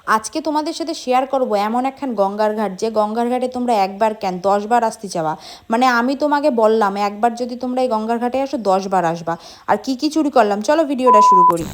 আজকে তোমাদের সাথে শেয়ার করব এমন একখান গঙ্গার ঘাট, যে গঙ্গার ঘাটে তোমরা একবার কেন 10 বার আসতে চাওয়া। মানে আমি তোমাকে বললাম একবার যদি তোমরা এই গঙ্গার ঘাটে আসো 10 বার আসবা। আর কি কি চুরি করলাম, চলো ভিডিওটা শুরু করি।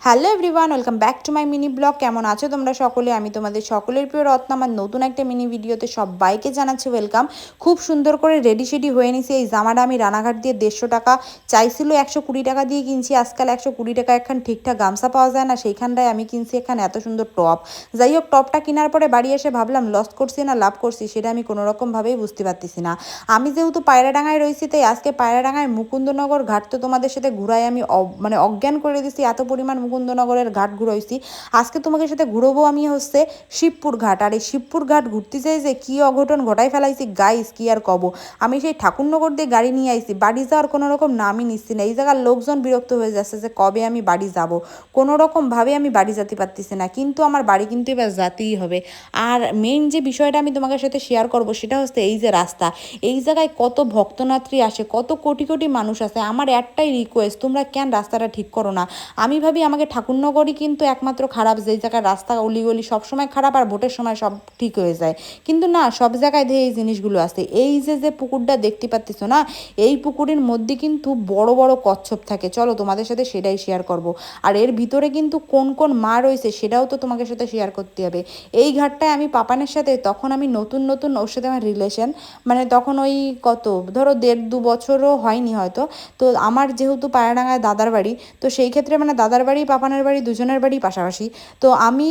Hello everyone, welcome back to my mini blog. কেমন আছো তোমরা সকলে? আমি তোমাদের সকলের প্রিয় রত্ন। আমার নতুন একটা মিনি ভিডিওতে সবাইকে জানাচ্ছি ওয়েলকাম। খুব সুন্দর করে রেডি শেডি হয়ে নিছি। এই জামাটা আমি রানাঘাট দিয়ে 150 টাকা চাইছিল, 120 টাকা দিয়ে কিনছি। আজকাল 120 টাকা একখান ঠিকঠাক গামছা পাওয়া যায় না, সেইখানটায় আমি কিনছি এখান এত সুন্দর টপ। যাই হোক, টপটা কেনার পরে বাড়ি এসে ভাবলাম লস করছি না লাভ করছি সেটা আমি কোনো রকমভাবেই বুঝতে পারতেছি না। আমি যেহেতু পায়রাডাঙ্গায় রয়েছি, তাই আজকে পায়রাডাঙ্গায় মুকুন্দনগর ঘাট তো তোমাদের সাথে ঘুরাই আমি মানে অজ্ঞান করে দিছি। এত পরিমাণ মুকুন্দনগরের ঘাট ঘুরাইছি। আজকে তোমাদের সাথে ঘুরবো আমি হচ্ছে শিবপুর ঘাট। আর এই শিবপুর ঘাট ঘুরতে চাই যে কি অঘটন ঘটাই ফেলাইছি গাইস, কি আর কব। আমি সেই ঠাকুরনগর দিয়ে গাড়ি নিয়ে আইছি, বাড়ি যাওয়ার কোনো রকম নামই নিচ্ছি না। এই জায়গার লোকজন বিরক্ত হয়ে যাচ্ছে যে কবে আমি বাড়ি যাব। কোনো রকমভাবে আমি বাড়ি যেতে পারতেছি না, কিন্তু আমার বাড়ি কিন্তু এবার যেতেই হবে। আর মেইন যে বিষয়টা আমি তোমাদের সাথে শেয়ার করব সেটা হচ্ছে এই যে রাস্তা। এই জায়গায় কত ভক্তনাত্রী আসে, কত কোটি কোটি মানুষ আছে। আমার একটাই রিকোয়েস্ট, তোমরা কেন রাস্তাটা ঠিক করো না? আমি ভাবি আমাকে ঠাকুরনগরই কিন্তু একমাত্র খারাপ, যেই জায়গায় রাস্তা অলিগলি সবসময় খারাপ আর ভোটের সময় সব ঠিক হয়ে যায়। কিন্তু না, সব জায়গায় দিয়ে এই জিনিসগুলো আছে। এই যে যে পুকুরটা দেখতে পাচ্ছ না, এই পুকুরের মধ্যে কিন্তু বড় বড় কচ্ছপ থাকে। চলো তোমাদের সাথে সেটাই শেয়ার করব। আর এর ভিতরে কিন্তু কোন কোন মা রয়েছে সেটাও তো তোমাদের সাথে শেয়ার করতে হবে। এই ঘাটটায় আমি পাপানের সাথে, তখন আমি নতুন নতুন ওর সাথে আমার রিলেশন, মানে তখন ওই কত ধরো 1.5-2 বছরও হয়নি হয়তো। তো আমার যেহেতু পায়রাডাঙ্গায় দাদার বাড়ি, তো সেই ক্ষেত্রে মানে দাদার বাড়ি পাপানের বাড়ি দুজনের বাড়ি পাশাপাশি। তো আমি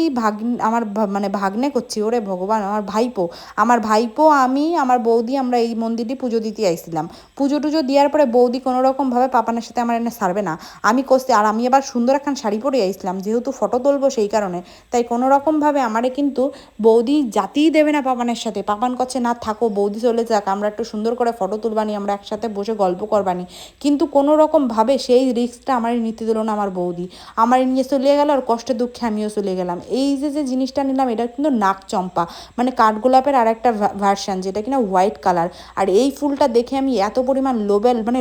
আমার মানে ভাগ্নে করছি, ওরে ভগবান, আমার ভাইপো আমি আমার বৌদি আমরা এই মন্দিরটি পুজো দিতে আইছিলাম। পুজো টুজো দেওয়ার পরে বৌদি কোনো রকমভাবে পাপানের সাথে আমার এনে ছাড়বে না। আমি করছি, আর আমি এবার সুন্দর একখান শাড়ি পরে আইছিলাম যেহেতু ফটো তুলবো সেই কারণে। তাই কোনো রকমভাবে আমারে কিন্তু বৌদি জাতিই দেবে না পাপানের সাথে। পাপান করছে না থাকো, বৌদি চলে যাক, আমরা একটু সুন্দর করে ফটো তুলবানি, আমরা একসাথে বসে গল্প করবানি। কিন্তু কোনো রকমভাবে সেই রিস্কটা আমার নিতে দিল না আমার বৌদি। আমার নিয়ে চলে গেল, আর কষ্টে দুঃখে আমিও চলে গেলাম। এই যে যে জিনিসটা নিলাম এটা কিন্তু নাক চম্পা, মানে কাঠগোলাপের আর একটা ভার্সান, যেটা কিনা হোয়াইট কালার। আর এই ফুলটা দেখে আমি এত পরিমাণ লোবেল, মানে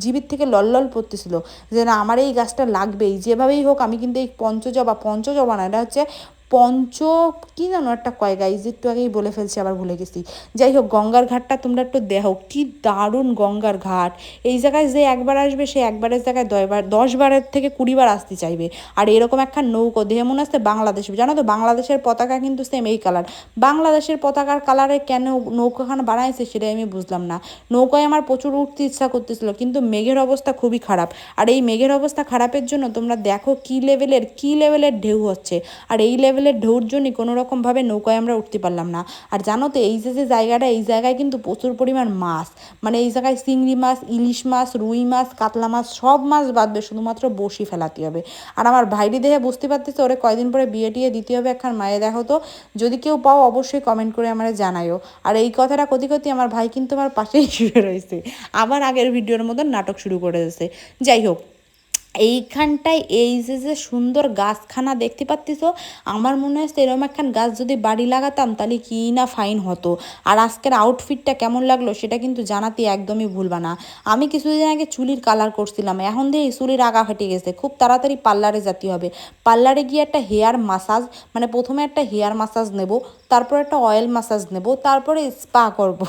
জীবিত থেকে লল পড়তেছিল যে না আমার এই গাছটা লাগবেই যেভাবেই হোক। আমি কিন্তু এই পঞ্চজবা না, এটা হচ্ছে পঞ্চ কি জানো একটা কয় গাইজ, একটু আগেই বলে ফেলছি আবার ভুলে গেছি। যাই হোক, গঙ্গার ঘাটটা তোমরা একটু দেখো, কি দারুণ গঙ্গার ঘাট। এই জায়গায় যে একবার আসবে সে একবারের জায়গায় 10বারের থেকে 20বার আসতে চাইবে। আর এরকম একটা নৌকো দেহে মনে হচ্ছে বাংলাদেশ, জানো তো বাংলাদেশের পতাকা কিন্তু সেম এই কালার। বাংলাদেশের পতাকার কালারে কেন নৌকাখানা বানাইছে সেটাই আমি বুঝলাম না। নৌকায় আমার প্রচুর উঠতে ইচ্ছা করতেছিল, কিন্তু মেঘের অবস্থা খুবই খারাপ। আর এই মেঘের অবস্থা খারাপের জন্য তোমরা দেখো কি লেভেলের ঢেউ হচ্ছে। আর এই লেভেলের ঢেউর জন্যই কোনো রকমভাবে নৌকায় আমরা উঠতে পারলাম না। আর জানো তো এই যে যে জায়গাটা, এই জায়গায় কিন্তু প্রচুর পরিমাণ মাছ, মানে এই জায়গায় চিংড়ি মাছ, ইলিশ মাছ, রুই মাছ, কাতলা মাছ, সব মাছ বাদবে, শুধুমাত্র বসি ফেলাতে হবে। আর আমার ভাইরি দেখে বুঝতে পারতেছে ওরে কয়দিন পরে বিয়ে টিয়ে দিতে হবে একখান। মায়ে দেখো তো, যদি কেউ পাও অবশ্যই কমেন্ট করে আমার জানাইও। আর এই কথাটা কতি কতি আমার ভাই কিন্তু আমার পাশেই শুয়ে রয়েছে, আবার আগের ভিডিওর মতন নাটক শুরু করে দিয়েছে। যাই হোক, এইখানটায় এই যে যে সুন্দর গাছখানা দেখতে পাচ্ছিস, আমার মনে হচ্ছে এরকম একখান গাছ যদি বাড়ি লাগাতাম তাহলে কি না ফাইন হতো। আর আজকের আউটফিটটা কেমন লাগলো সেটা কিন্তু জানাতে একদমই ভুলবা না। আমি কিছুদিন আগে চুলির কালার করছিলাম, এখন দিয়ে চুলির আগা ফেটে গেছে। খুব তাড়াতাড়ি পার্লারে যেতে হবে। পার্লারে গিয়ে একটা হেয়ার মাসাজ, মানে প্রথমে একটা হেয়ার মাসাজ নেব, তারপর একটা অয়েল মাসাজ নেব, তারপরে স্পা করব।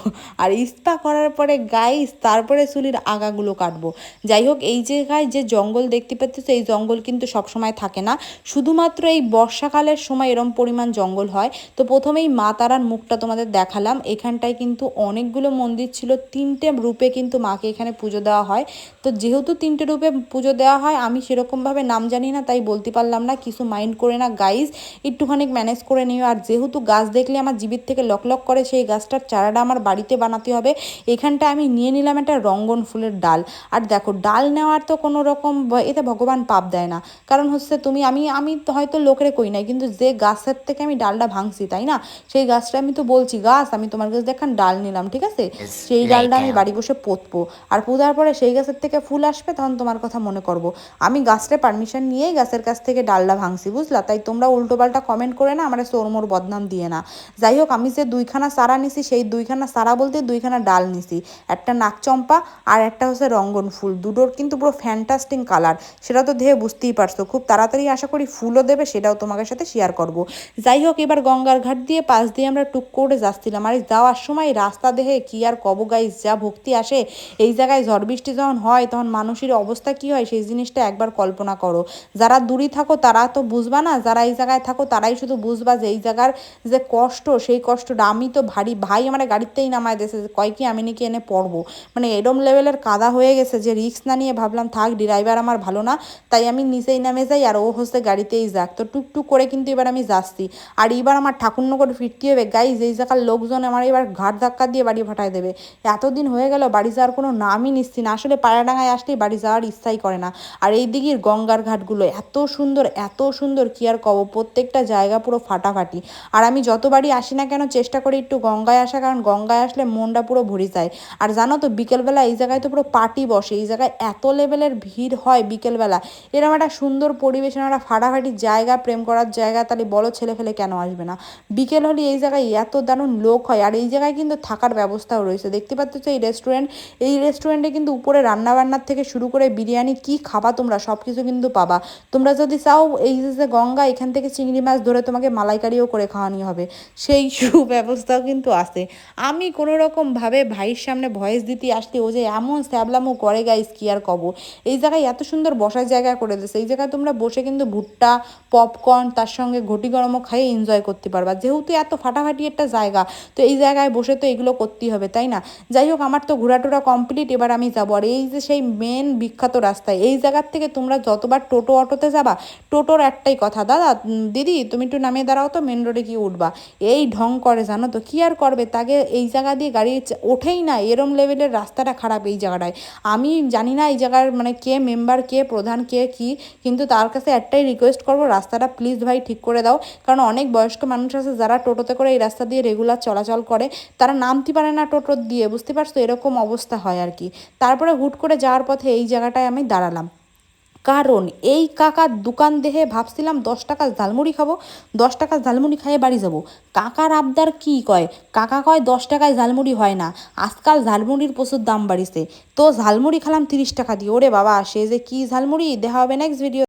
আর স্পা করার পরে গাইস তারপরে চুলির আগাগুলো কাটবো। যাই হোক, এই জায়গায় যে জঙ্গল দেখতে পাচ্ছ, এই জঙ্গল কিন্তু সবসময় থাকে না, শুধুমাত্র এই বর্ষাকালের সময় এরম পরিমাণ জঙ্গল হয়। তো প্রথমেই মা তারার মুখটা তোমাদের দেখালাম। এখানটায় কিন্তু অনেকগুলো মন্দির ছিল, 3টে রূপে কিন্তু মাকে এখানে পুজো দেওয়া হয়। তো যেহেতু 3টে রূপে পুজো দেওয়া হয়, আমি সেরকমভাবে নাম জানি না তাই বলতে পারলাম না, কিছু মাইন্ড করে না গাইজ, একটুখানি ম্যানেজ করে নিও। আর যেহেতু গাছ দেখলে আমার জীবের থেকে লক করে, সেই গাছটার চারাটা আমার বাড়িতে বানাতে হবে। এখানটা আমি নিয়ে নিলাম একটা রঙ্গন ফুলের ডাল। আর দেখো, ডাল নেওয়ার তো কোনো রকম এতে ভগবান পাপ দেয় না। কারণ হচ্ছে তুমি আমি আমি তো হয়তো লোকেরে কই নাই, কিন্তু যে গাছের থেকে আমি ডালটা ভাঙছি তাই না, সেই গাছটা আমি তো বলছি গাছ আমি তোমার কাছে দেখান ডাল নিলাম, ঠিক আছে, সেই ডালটা আমি বাড়ি বসে পোতবো। আর পোতার পরে সেই গাছের থেকে ফুল আসবে, তখন তোমার কথা মনে করব। আমি গাছটা পারমিশন নিয়েই গাছের কাছ থেকে ডালটা ভাঙছি, বুঝলা? তাই তোমরা উল্টোপাল্টা কমেন্ট করে না আমার চোরমোর বদনাম দিয়ে না। যাই হোক, আমি যে 2খানা চারা নিছি, সেই 2খানা চারা বলতে 2খানা ডাল নিছি, একটা নাকচম্পা আর একটা হচ্ছে রঙ্গন ফুল। দুটোর কিন্তু পুরো ফ্যান্টাস্টিক কালার, সেটা তো দেখে বুঝতেই পারছো। খুব তাড়াতাড়ি আশা করি ফুলও দেবে, সেটাও তোমাদের সাথে শেয়ার করব। যাই হোক, এবার গঙ্গার ঘাট দিয়ে পাশ দিয়ে আমরা টুক করে যাচ্ছিলাম, আর যাওয়ার সময় রাস্তা দেখে কি আর কব গাইস, যা ভক্তি আসে। এই জায়গায় ঝড় বৃষ্টি যখন হয় তখন মানুষের অবস্থা কি হয় সেই জিনিসটা একবার কল্পনা করো। যারা দূরে থাকো তারা তো বুঝবা না, যারা এই জায়গায় থাকো তারাই শুধু বুঝবা যে এই জায়গার যে কষ্ট, সেই কষ্টটা। আমি তো ভাই আমার গাড়িতেই নামায় দিয়েছে, কয় কি আমি নাকি এনে পড়বো, মানে এরম লেভেলের কাদা হয়ে গেছে যে রিস্ক না নিয়ে ভাবলাম থাক, ড্রাইভার আমার ভালো না, তাই আমি নিচেই নামে যাই আর ও হচ্ছে গাড়িতেই যাক। তো টুকটুক করে কিন্তু এবার আমি যাচ্ছি, আর এবার আমার ঠাকুরনগর ফিরতে হবে গাইজ। এই জায়গার লোকজন আমার এবার ঘাট ধাক্কা দিয়ে বাড়ি ফাটাই দেবে। এতদিন হয়ে গেল বাড়ি যাওয়ার কোনো নামই নিচ্ছি না, আসলে পায়রাডাঙ্গায় আসলেই বাড়ি যাওয়ার ইচ্ছাই করে না। আর এই দিকের গঙ্গার ঘাটগুলো এত সুন্দর এত সুন্দর, কি আর কব, প্রত্যেকটা জায়গা পুরো ফাটাফাটি। আর আমি যতবারই আসি না কেন চেষ্টা করি একটু গঙ্গায় আসা, কারণ গঙ্গায় আসলে মনটা পুরো ভরে যায়। আর জানো তো বিকেলবেলা এই জায়গায় তো পুরো পার্টি বসে, এই জায়গায় এত লেভেলের ভিড় হয় বিকেলবেলা। এরকম একটা সুন্দর পরিবেশ, একটা ফাটাফাটি জায়গা, প্রেম করার জায়গা, তাহলে বলো ছেলে ফেলে কেন আসবে না। বিকেল হলে এই জায়গায় এত দারুণ লোক হয়। আর এই জায়গায় কিন্তু থাকার ব্যবস্থাও রয়েছে, দেখতে পাচ্ছ এই রেস্টুরেন্ট। এই রেস্টুরেন্টে কিন্তু উপরে রান্নাবান্নার থেকে শুরু করে বিরিয়ানি কি খাবা তোমরা সব কিছু কিন্তু পাবা। তোমরা যদি চাও এই যে গঙ্গা, এখান থেকে চিংড়ি মাছ ধরে তোমাকে মালাইকারিও করে খাওয়ানি হবে, সেই সুব্যবস্থাও কিন্তু আছে। আমি কোনো রকমভাবে ভাইয়ের সামনে ভয়েস দিতে আসলে ও যে এমন স্যাবলামো করে গাইস, কি আর কব। এই জায়গায় এত সুন্দর বসার জায়গা করে দিয়েছে, এই জায়গায় তোমরা বসে কিন্তু ভুট্টা, পপকর্ন, তার সঙ্গে ঘটি গরমও খাইয়ে এনজয় করতে পারবা। যেহেতু এত ফাটাফাটি একটা জায়গা, তো এই জায়গায় বসে তো এগুলো করতেই হবে, তাই না? যাই হোক, আমার তো ঘোরাটোরা কমপ্লিট, এবার আমি যাবো। আর এই যে সেই মেন বিখ্যাত রাস্তায়, এই জায়গার থেকে তোমরা যতবার টোটো অটোতে যাবা, টোটোর একটাই কথা, দাদা দিদি তুমি একটু নামিয়ে দাঁড়াও তো, মেন রোডে কি উঠবা, এই ঢং করে জানো তো। কি আর করবে, তাকে এই জায়গা দিয়ে গাড়ি ওঠেই না, এরম লেভেলের রাস্তাটা খারাপ এই জায়গাটায়। আমি জানি না এই জায়গার মানে কে মেম্বার, কে প্রধান, কে কি, কিন্তু তার কাছে একটাই রিকোয়েস্ট করবো, রাস্তাটা প্লিজ ভাই ঠিক করে দাও। কারণ অনেক বয়স্ক মানুষ আছে যারা টোটোতে করে এই রাস্তা দিয়ে রেগুলার চলাচল করে, তারা নামতে পারে না টোটোর দিয়ে, বুঝতে পারছো, এরকম অবস্থা হয় আর কি। তারপরে হুট করে যাওয়ার পথে এই জায়গাটায় আমি দাঁড়ালাম, কারণ এই কাকার দোকান দেখে ভাবছিলাম 10 টাকার ঝালমুড়ি খাবো, 10 টাকার ঝালমুড়ি খাইয়ে বাড়ি যাবো। কাকার আবদার কি কয়, কাকা কয় 10 টাকায় ঝালমুড়ি হয় না, আজকাল ঝালমুড়ির প্রচুর দাম বাড়িছে। তো ঝালমুড়ি খেলাম 30 টাকা দিয়ে। ওরে বাবা, সে যে কি ঝালমুড়ি, দেখা হবে নেক্সট ভিডিও।